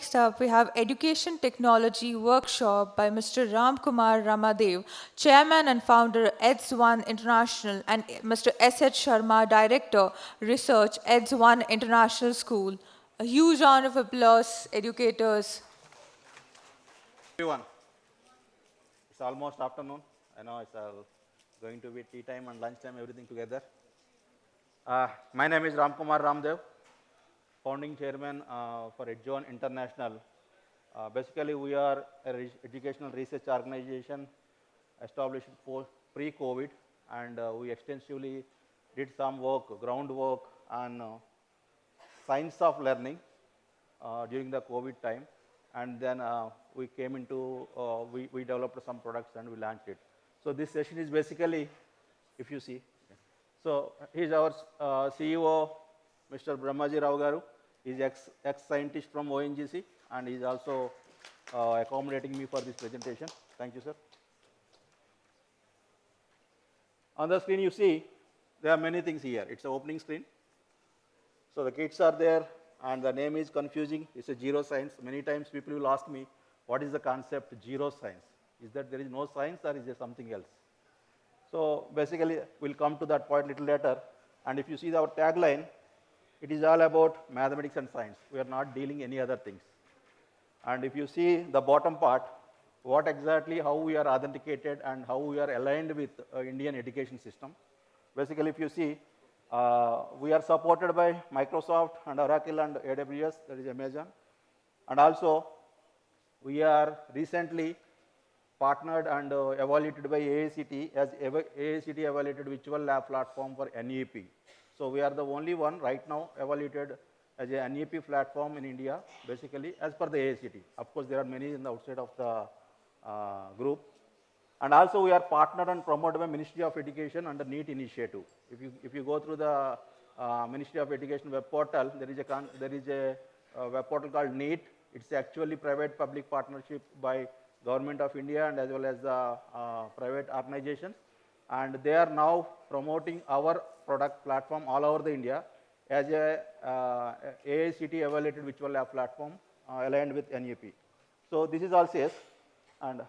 Next up, we have Education Technology Workshop by Mr. Ramkumar Ramadevu, Chairman and Founder, EDZ One International, and Mr. S H Sharma, Director, Research, EDZ One International School. A huge round of applause, educators. Everyone, it's almost afternoon. I know it's going to be tea time and lunch time, everything together. My name is Ramkumar Ramadevu, founding chairman for EDZ One International. Basically, we are an educational research organization established pre-COVID, and we extensively did some work, groundwork on science of learning during the COVID time. And then we came into, we developed some products and we launched it. So this session is basically, if you see, so he's our CEO, Mr. Brahmaji Rao Garu. He's ex-scientist from ONGC, and he's also accommodating me for this presentation. Thank you, sir. On the screen you see, there are many things here. It's an opening screen. So the kids are there, and the name is confusing. It's a zero science. Many times people will ask me, what is the concept zero science? Is that there is no science, or is there something else? So basically, we'll come to that point a little later. And if you see our tagline, it is all about mathematics and science. We are not dealing any other things. And if you see the bottom part, what exactly, how we are authenticated and how we are aligned with Indian education system. Basically, if you see, we are supported by Microsoft and Oracle and AWS, that is Amazon. And also, we are recently partnered and evaluated by AICT as AICT evaluated virtual lab platform for NEP. So we are the only one right now evaluated as a NEP platform in India, basically, as per the AICT. Of course, there are many in the outside of the group. And also, we are partnered and promoted by Ministry of Education under NEET initiative. If you go through the Ministry of Education web portal, there is a web portal called NEET. It's actually private-public partnership by Government of India and as well as the private organizations. And they are now promoting our product platform all over the India as a AICT evaluated virtual lab platform aligned with NEP. So this is all says, and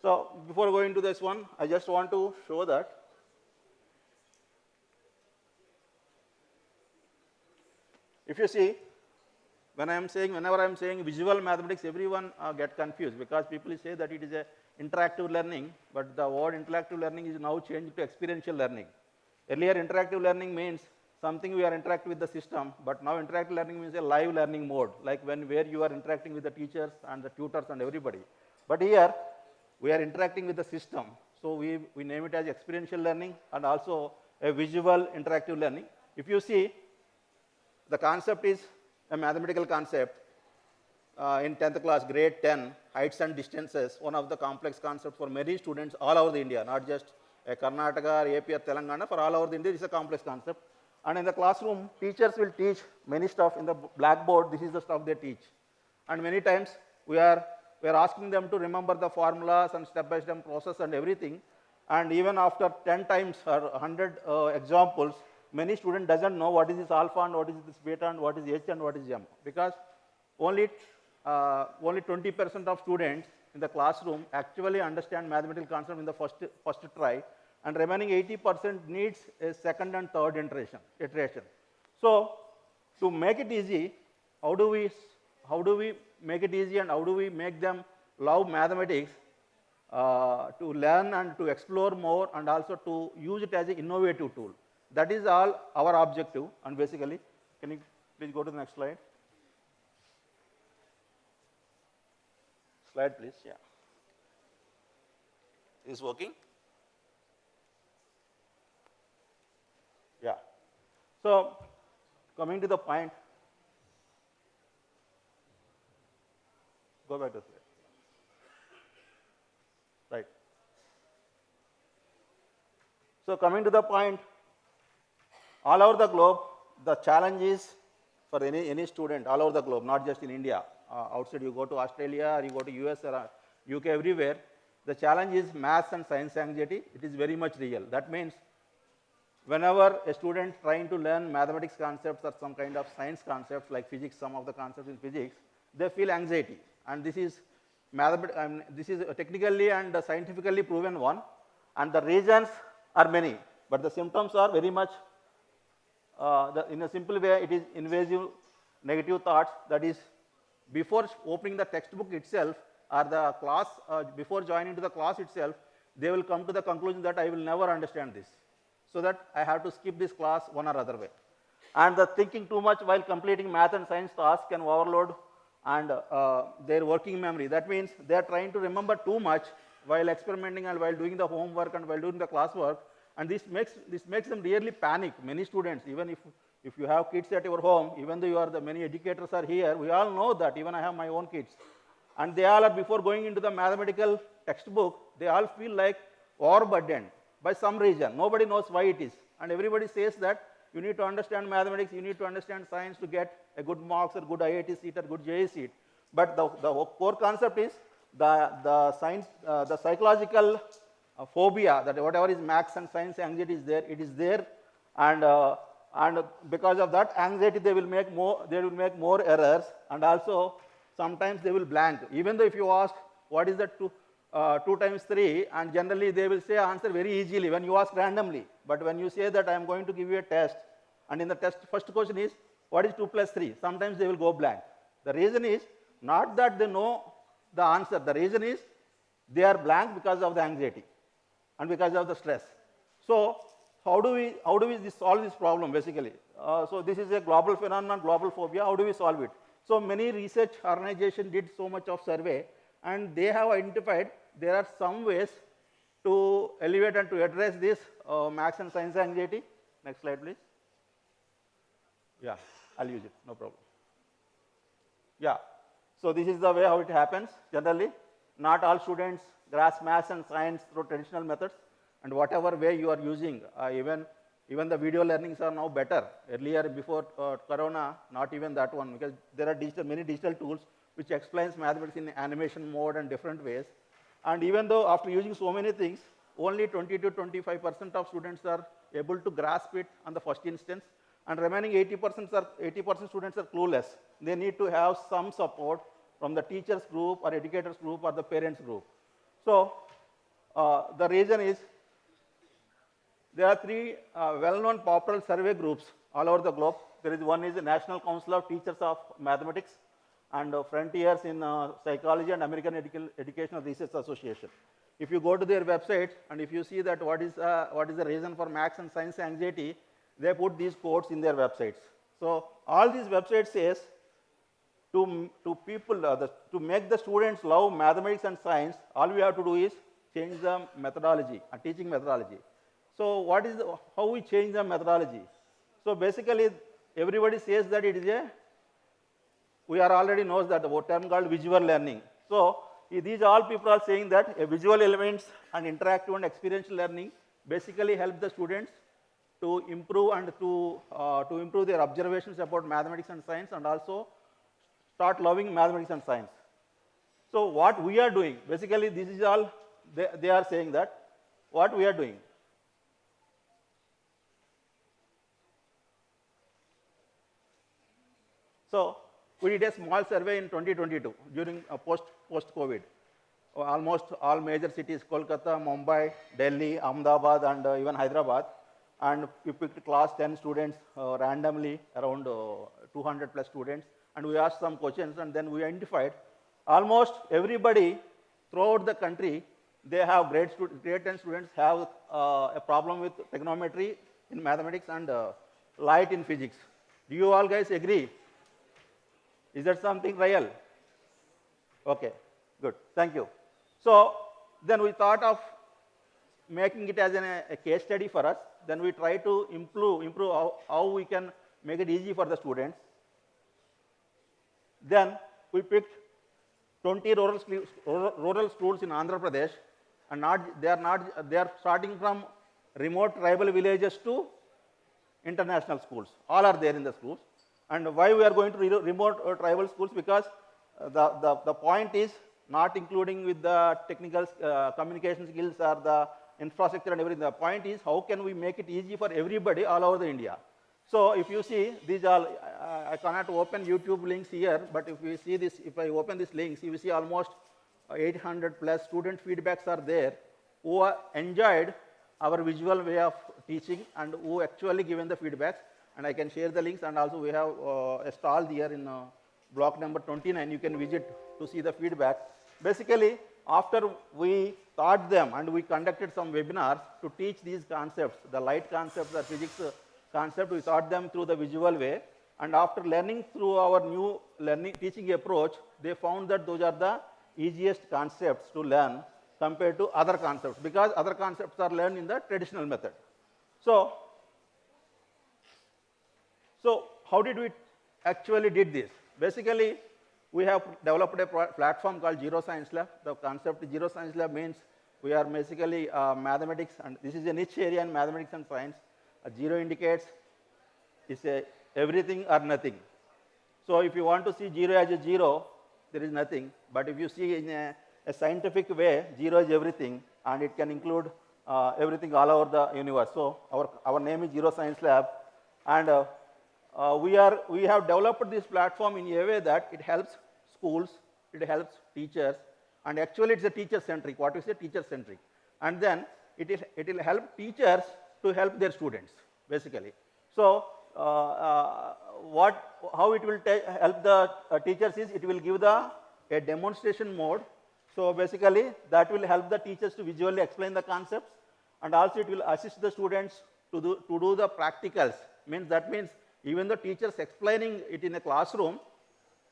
so before going to this one, I just want to show that if you see, whenever I am saying visual mathematics, everyone get confused because people say that it is a interactive learning, but the word interactive learning is now changed to experiential learning. Earlier, interactive learning means something we are interacting with the system, but now interactive learning means a live learning mode, like where you are interacting with the teachers and the tutors and everybody. But here, we are interacting with the system. So we name it as experiential learning and also a visual interactive learning. If you see, the concept is a mathematical concept. In 10th class, grade 10, heights and distances, one of the complex concepts for many students all over the India, not just Karnataka, or AP or Telangana, for all over the India, this is a complex concept. And in the classroom, teachers will teach many stuff in the blackboard. This is the stuff they teach. And many times, we are asking them to remember the formulas and step-by-step process and everything. And even after 10 times or 100 examples, many students doesn't know what is this alpha and what is this beta and what is H and what is M. Because only 20% of students in the classroom actually understand mathematical concept in the first try, and remaining 80% needs a second and third iteration. So to make it easy, how do we make it easy and how do we make them love mathematics to learn and to explore more and also to use it as an innovative tool? That is all our objective. And basically, can you please go to the next slide? Slide, please. Yeah. Is working? Yeah. So coming to the point. Go back to slide. Right. So coming to the point, all over the globe, the challenge is for any student all over the globe, not just in India. Outside you go to Australia or you go to US or UK, everywhere, the challenge is maths and science anxiety. It is very much real. That means whenever a student trying to learn mathematics concepts or some kind of science concepts like physics, some of the concepts in physics, they feel anxiety. And this is this is technically and scientifically proven one. And the reasons are many, but the symptoms are very much, in a simple way, it is invasive negative thoughts. That is, before opening the textbook itself or the class, before joining to the class itself, they will come to the conclusion that I will never understand this, so that I have to skip this class one or other way. And the thinking too much while completing math and science tasks can overload and their working memory. That means they are trying to remember too much while experimenting and while doing the homework and while doing the classwork, and this makes them really panic. Many students, even if you have kids at your home, even though you are the many educators are here, we all know that. Even I have my own kids, and they all are, before going into the mathematical textbook, they all feel like overburdened by some reason. Nobody knows why it is, and everybody says that you need to understand mathematics, you need to understand science to get a good marks or good IIT seat or good JEE seat. But the core concept is the psychological phobia, that whatever is maths and science anxiety is there, it is there, and because of that anxiety they will make more errors, and also sometimes they will blank. Even though if you ask what is that 2 times 3, and generally they will say answer very easily when you ask randomly. But when you say that I am going to give you a test, and in the test first question is what is 2 plus 3, sometimes they will go blank. The reason is not that they know the answer. The reason is they are blank because of the anxiety and because of the stress. So how do we solve this problem basically? So this is a global phenomenon, global phobia. How do we solve it? So many research organizations did so much of survey, and they have identified there are some ways to elevate and to address this maths and science anxiety. Next slide, please. Yeah, I'll use it, no problem. Yeah, so this is the way how it happens. Generally, not all students grasp maths and science through traditional methods, and whatever way you are using, even the video learnings are now better. Earlier, before Corona, not even that one, because there are many digital tools which explains mathematics in animation mode and different ways. And even though after using so many things, only 20 to 25% of students are able to grasp it on the first instance, and remaining 80% students are clueless. They need to have some support from the teachers group or educators group or the parents group. So the reason is there are 3 well-known popular survey groups all over the globe. There is one is the National Council of Teachers of Mathematics, and Frontiers in Psychology, and American Educational Research Association. If you go to their website and if you see that what is the reason for maths and science anxiety, they put these quotes in their websites. So all these websites says to people to make the students love mathematics and science, all we have to do is change the methodology, teaching methodology. So how we change the methodology? So basically, everybody says that it is we are already knows that the term called visual learning. So these all people are saying that visual elements and interactive and experiential learning basically help the students to improve and to improve their observations about mathematics and science, and also start loving mathematics and science. So what we are doing, basically this is all they are saying that what we are doing. So we did a small survey in 2022 during post-COVID. Almost all major cities, Kolkata, Mumbai, Delhi, Ahmedabad, and even Hyderabad. And we picked class 10 students randomly, around 200 plus students, and we asked some questions, and then we identified almost everybody throughout the country, they have grade 10 students have a problem with trigonometry in mathematics and light in physics. Do you all guys agree? Is that something real? Okay, good, thank you. So then we thought of making it as a case study for us. Then we try to improve how we can make it easy for the students. Then we picked 20 rural schools in Andhra Pradesh, and they are starting from remote tribal villages to international schools. All are there in the schools. And why we are going to remote tribal schools? Because the point is not including with the technical communication skills or the infrastructure and everything. The point is how can we make it easy for everybody all over the India. So if you see, these are, I cannot open YouTube links here, but if you see this, if I open these links, you will see almost 800 plus student feedbacks are there who enjoyed our visual way of teaching and who actually given the feedbacks. And I can share the links, and also we have a stall here in block number 29. You can visit to see the feedback. Basically, after we taught them and we conducted some webinars to teach these concepts, the light concepts, the physics concept, we taught them through the visual way. And after learning through our new teaching approach, they found that those are the easiest concepts to learn compared to other concepts, because other concepts are learned in the traditional method. So how did we actually did this? Basically, we have developed a platform called Zero Science Lab. The concept of Zero Science Lab means we are basically mathematics, and this is a niche area in mathematics and science. Zero indicates it's everything or nothing. So if you want to see zero as a zero, there is nothing. But if you see in a scientific way, zero is everything, and it can include everything all over the universe. So our name is Zero Science Lab, and we have developed this platform in a way that it helps schools, it helps teachers, and actually it's a teacher-centric. What we say, teacher-centric, and then it will help teachers to help their students, basically. So how it will help the teachers is, it will give a demonstration mode. So basically, that will help the teachers to visually explain the concepts, and also it will assist the students to do the practicals. That means even the teachers explaining it in a classroom,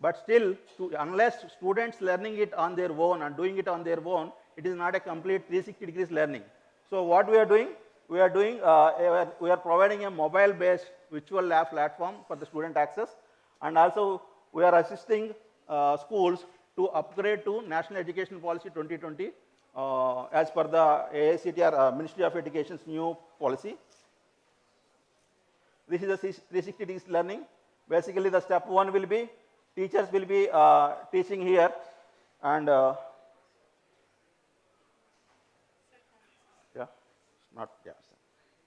but still, unless students learning it on their own and doing it on their own, it is not a complete 360 degrees learning. So what we are doing? We are providing a mobile-based virtual lab platform for the student access, and also we are assisting schools to upgrade to National Education Policy 2020 as per the AICTR Ministry of Education's new policy. This is a 360 degrees learning. Basically, the step one will be teachers will be teaching here, and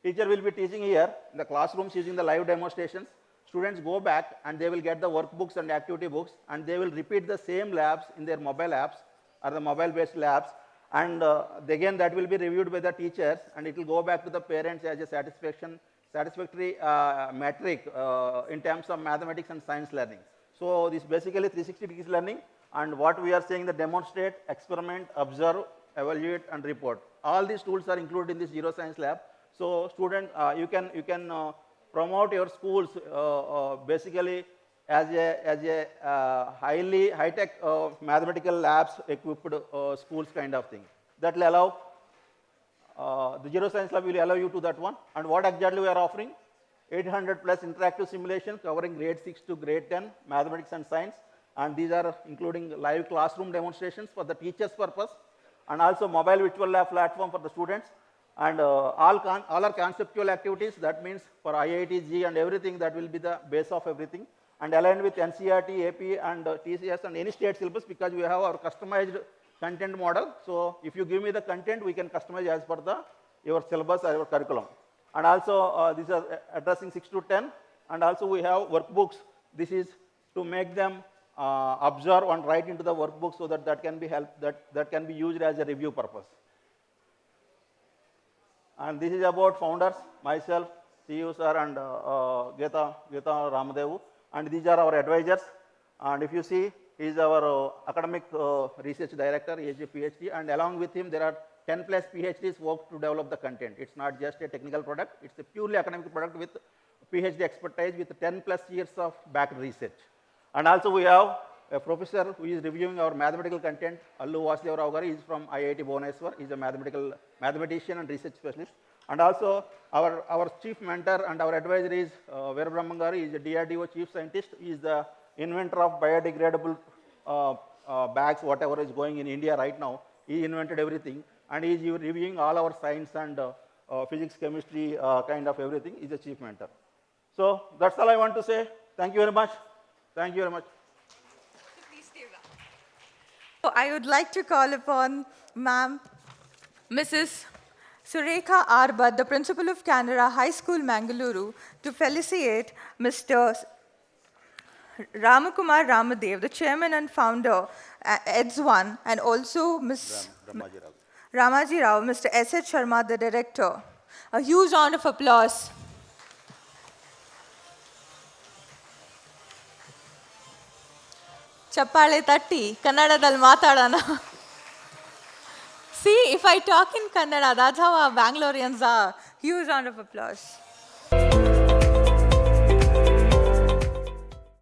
teacher will be teaching here in the classrooms using the live demonstrations. Students go back and they will get the workbooks and activity books, and they will repeat the same labs in their mobile apps or the mobile-based labs, and again that will be reviewed by the teachers, and it will go back to the parents as a satisfactory metric in terms of mathematics and science learning. So this basically 360 degrees learning, and what we are saying, the demonstrate, experiment, observe, evaluate, and report. All these tools are included in this Zero Science Lab. So student, you can promote your schools basically as a highly high-tech mathematical labs equipped schools kind of thing. That will allow, the Zero Science Lab will allow you to that one. And what exactly we are offering? 800 plus interactive simulation covering grade 6 to grade 10 mathematics and science, and these are including live classroom demonstrations for the teachers' purpose, and also mobile virtual lab platform for the students, and all our conceptual activities. That means for IIT, and everything, that will be the base of everything, and aligned with NCERT, AP, and TCS, and any state syllabus, because we have our customized content model. So if you give me the content, we can customize as per your syllabus or your curriculum. And also these are addressing 6 to 10, and also we have workbooks. This is to make them observe and write into the workbook, so that can be that can be used as a review purpose. And this is about founders, myself, CEO sir, and Geta Ramadevu, and these are our advisors. And if you see, he is our academic research director, he is a PhD, and along with him there are 10 plus PhDs work to develop the content. It's not just a technical product, it's a purely academic product with PhD expertise with 10 plus years of backed research. And also we have a professor who is reviewing our mathematical content, Allu Vasudeva Rao Garu. He is from IIT Bhubaneswar. He is a mathematician and research specialist. And also our chief mentor and our advisor is Veera Brahman Garu. He is a DRDO chief scientist. He is the inventor of biodegradable bags, whatever is going in India right now. He invented everything, and he is reviewing all our science and physics, chemistry, kind of everything. He is a chief mentor. So that's all I want to say. Thank you very much. Thank you very much. So I would like to call upon Ma'am Mrs. Surekha Arbad, the Principal of Canara High School, Bengaluru, to felicitate Mr. Ramkumar Ramadevu, the Chairman and Founder at EDZ One, and also Ms. Ramaji Rao. Ramaji Rao, Mr. S H Sharma, the Director. A huge round of applause. ಚಪ್ಪಾಳೆ ತಟ್ಟಿ ಕನ್ನಡದಲ್ಲಿ ಮಾತಾಡೋಣ. See, if I talk in Kannada, that's how our Bangaloreans are. Huge round of applause.